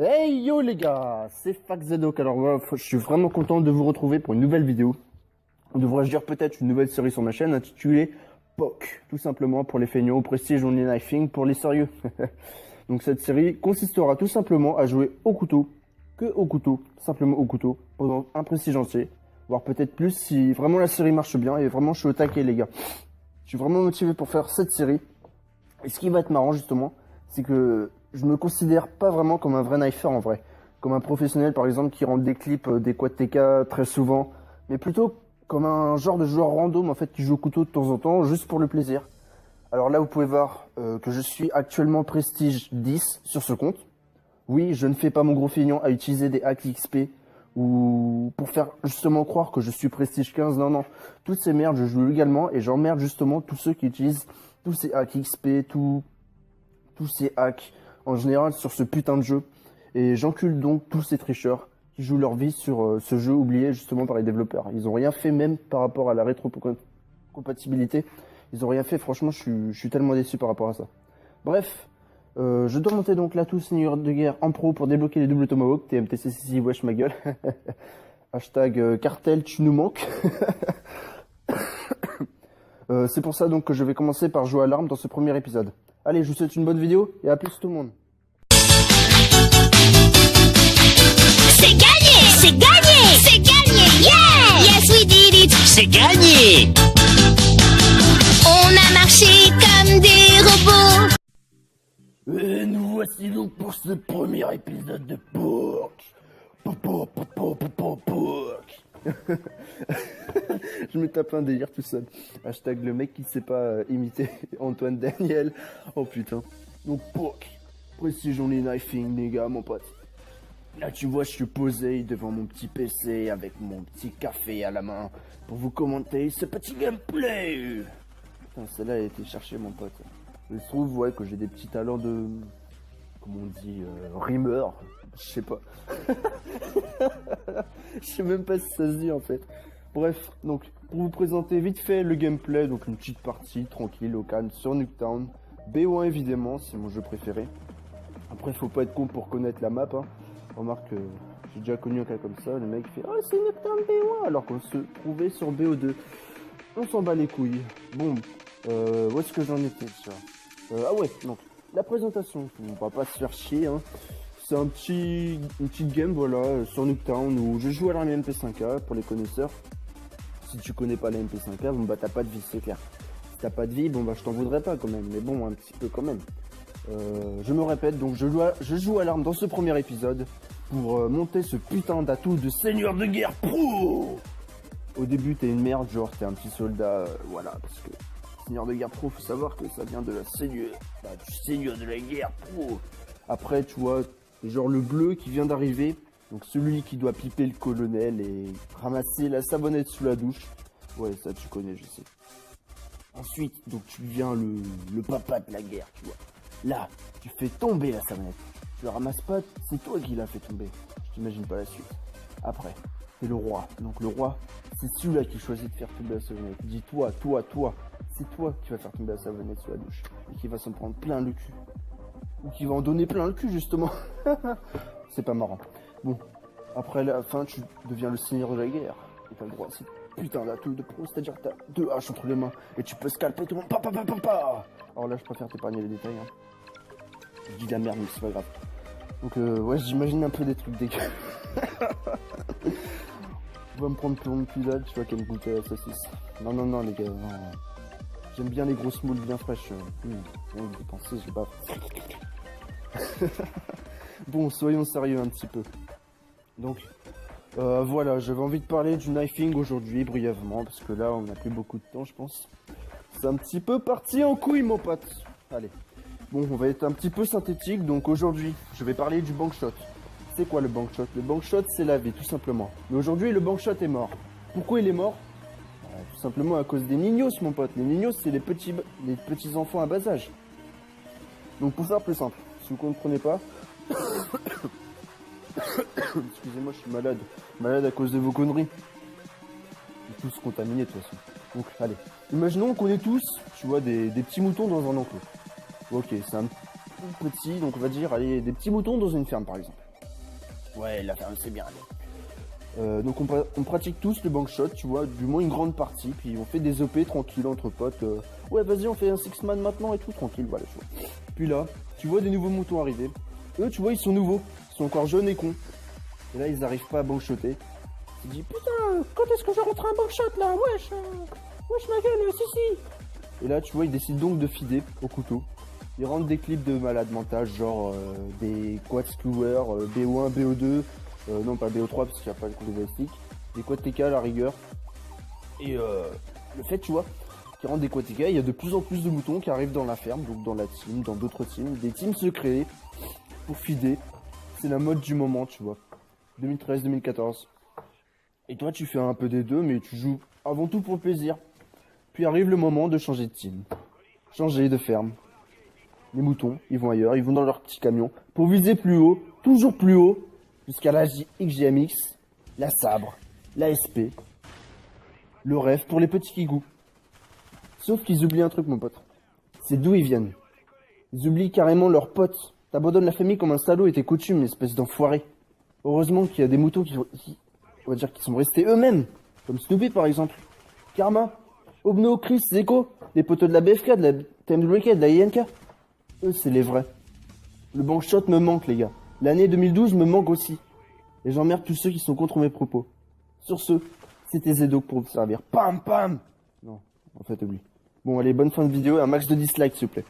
Hey yo les gars, c'est FacZedok. Alors voilà, je suis vraiment content de vous retrouver pour une nouvelle vidéo. Devrais-je dire peut-être une nouvelle série sur ma chaîne intitulée POC, tout simplement pour les feignants, Prestige Only Knifing pour les sérieux. Donc cette série consistera tout simplement à jouer au couteau, simplement au couteau, pendant un Prestige entier, voire peut-être plus si vraiment la série marche bien et vraiment je suis au taquet les gars. Je suis vraiment motivé pour faire cette série. Et ce qui va être marrant justement, c'est que je me considère pas vraiment comme un vrai knifer en vrai. Comme un professionnel par exemple qui rentre des clips, des quad TK très souvent. Mais plutôt comme un genre de joueur random en fait qui joue au couteau de temps en temps juste pour le plaisir. Alors là vous pouvez voir que je suis actuellement Prestige 10 sur ce compte. Oui, je ne fais pas mon gros feignant à utiliser des hacks XP ou pour faire justement croire que je suis Prestige 15. Non, non. Toutes ces merdes je joue légalement et j'emmerde justement tous ceux qui utilisent tous ces hacks XP, tous ces hacks en général sur ce putain de jeu. Et j'encule donc tous ces tricheurs qui jouent leur vie sur ce jeu oublié justement par les développeurs. Ils ont rien fait même par rapport à la rétrocompatibilité. Ils ont rien fait, franchement je suis tellement déçu par rapport à ça. Bref, je dois monter donc l'atout seigneur de guerre en pro pour débloquer les doubles tomahawk, TMTCC, wesh ma gueule. Hashtag cartel, tu nous manques. C'est pour ça donc que je vais commencer par jouer à l'arme dans ce premier épisode. Allez, je vous souhaite une bonne vidéo et à plus tout le monde. C'est gagné! C'est gagné! C'est gagné! Yeah! Yes, we did it! C'est gagné! On a marché comme des robots! Et nous voici donc pour ce premier épisode de POC. Je me tape un délire tout seul. Hashtag le mec qui sait pas imiter Antoine Daniel. Oh putain. Donc POC. Prestige Only Knifing les gars mon pote. Là tu vois je suis posé devant mon petit PC avec mon petit café à la main pour vous commenter ce petit gameplay. Putain celle-là a été cherchée mon pote. Il se trouve ouais que j'ai des petits talents de... Comment on dit rimeur. Je sais pas. Je sais même pas si ça se dit en fait. Bref, donc pour vous présenter vite fait le gameplay, donc une petite partie tranquille au calme sur Nuketown. BO1 évidemment, c'est mon jeu préféré. Après faut pas être con pour connaître la map. Hein. Remarque que j'ai déjà connu un cas comme ça, le mec fait oh c'est Nuketown BO1 alors qu'on se trouvait sur BO2. On s'en bat les couilles. Bon, où est-ce que j'en étais ça ah ouais, donc la présentation, on va pas se faire chier hein. C'est une petite game voilà sur Nuketown où je joue à l'arme MP5A pour les connaisseurs. Si tu connais pas la MP5A, bon bah t'as pas de vie, c'est clair. Si t'as pas de vie, bon bah je t'en voudrais pas quand même, mais bon un petit peu quand même. Je me répète, donc je joue à l'arme dans ce premier épisode pour monter ce putain d'atout de seigneur de guerre pro. Au début t'es une merde, genre t'es un petit soldat, voilà, parce que seigneur de guerre pro, faut savoir que ça vient de la seigneur, du seigneur de la guerre pro. Après tu vois, genre le bleu qui vient d'arriver, donc celui qui doit piper le colonel et ramasser la savonnette sous la douche. Ouais, ça tu connais, je sais. Ensuite, donc tu deviens le papa de la guerre, tu vois. Là, tu fais tomber la savonnette. Tu la ramasses pas, c'est toi qui l'as fait tomber. Je t'imagine pas la suite. Après, c'est le roi. Donc le roi, c'est celui-là qui choisit de faire tomber la savonnette. Dis-toi, toi, c'est toi qui vas faire tomber la savonnette sous la douche. Et qui va s'en prendre plein le cul. Ou qui va en donner plein le cul justement. C'est pas marrant. Bon, après la fin tu deviens le seigneur de la guerre. Et t'as le droit à cette putain d'atout de pro, c'est-à-dire que t'as 2 haches entre les mains. Et tu peux scalper tout le monde. Alors là je préfère t'épargner les détails. Hein. Je dis de la merde mais c'est pas grave. Donc ouais j'imagine un peu des trucs dégueux. On va me prendre pour une pilade, tu vois qu'elle me goûter la saucisse. Non les gars, non. J'aime bien les grosses moules bien fraîches. Vous pensez, j'ai pas... Bon, soyons sérieux un petit peu. Donc, voilà, j'avais envie de parler du knifing aujourd'hui, brièvement, parce que là, on n'a plus beaucoup de temps, je pense. C'est un petit peu parti en couille, mon pote. Allez. Bon, on va être un petit peu synthétique, donc aujourd'hui, je vais parler du bankshot. C'est quoi le bankshot? Le bankshot, c'est la vie, tout simplement. Mais aujourd'hui, le bankshot est mort. Pourquoi il est mort? Tout simplement à cause des niños, mon pote. Les niños, c'est les petits enfants à bas âge. Donc pour faire plus simple, si vous ne comprenez pas, excusez-moi, je suis malade. Malade à cause de vos conneries. On est tous contaminés de toute façon. Donc allez, imaginons qu'on est tous, tu vois, des petits moutons dans un enclos. Ok, c'est un petit, donc on va dire, allez, des petits moutons dans une ferme par exemple. Ouais, la ferme, c'est bien. Donc on pratique tous le bank shot, tu vois, du moins une grande partie, puis on fait des OP tranquille entre potes. Ouais, vas-y, on fait un six man maintenant et tout, tranquille, voilà, tu vois. Puis là, tu vois des nouveaux moutons arriver. Eux, tu vois, ils sont nouveaux, ils sont encore jeunes et cons. Et là, ils arrivent pas à bank shotter. Ils disent, putain, quand est-ce que je rentre un bank shot là? Wesh, wesh ma gueule, si. Et là, tu vois, ils décident donc de feeder au couteau. Ils rentrent des clips de malade mental, genre des quad screwers, BO1, BO2. Non, pas BO3 parce qu'il n'y a pas le coup de balistique. Des quad TK à la rigueur. Et le fait, tu vois, qu'ils rentrent des quad TK, il y a de plus en plus de moutons qui arrivent dans la ferme, donc dans la team, dans d'autres teams. Des teams se créent pour feeder. C'est la mode du moment, tu vois. 2013-2014. Et toi, tu fais un peu des deux, mais tu joues avant tout pour le plaisir. Puis arrive le moment de changer de team. Changer de ferme. Les moutons, ils vont ailleurs, ils vont dans leur petit camion pour viser plus haut, toujours plus haut, jusqu'à la XGMX, la Sabre, la SP, le rêve pour les petits kigous. Sauf qu'ils oublient un truc, mon pote. C'est d'où ils viennent. Ils oublient carrément leurs potes. T'abandonnes la famille comme un salaud et tes coutumes, espèce d'enfoiré. Heureusement qu'il y a des moutons qui sont restés eux-mêmes, comme Snoopy par exemple, Karma, Obno, Chris, Zeko, les potos de la BFK, de la TMWK, de la INK. Eux, c'est les vrais. Le bank shot me manque, les gars. L'année 2012 me manque aussi. Et j'emmerde tous ceux qui sont contre mes propos. Sur ce, c'était Zedok pour vous servir. Pam, pam! Non, en fait, oublie. Bon, allez, bonne fin de vidéo et un max de dislikes, s'il vous plaît.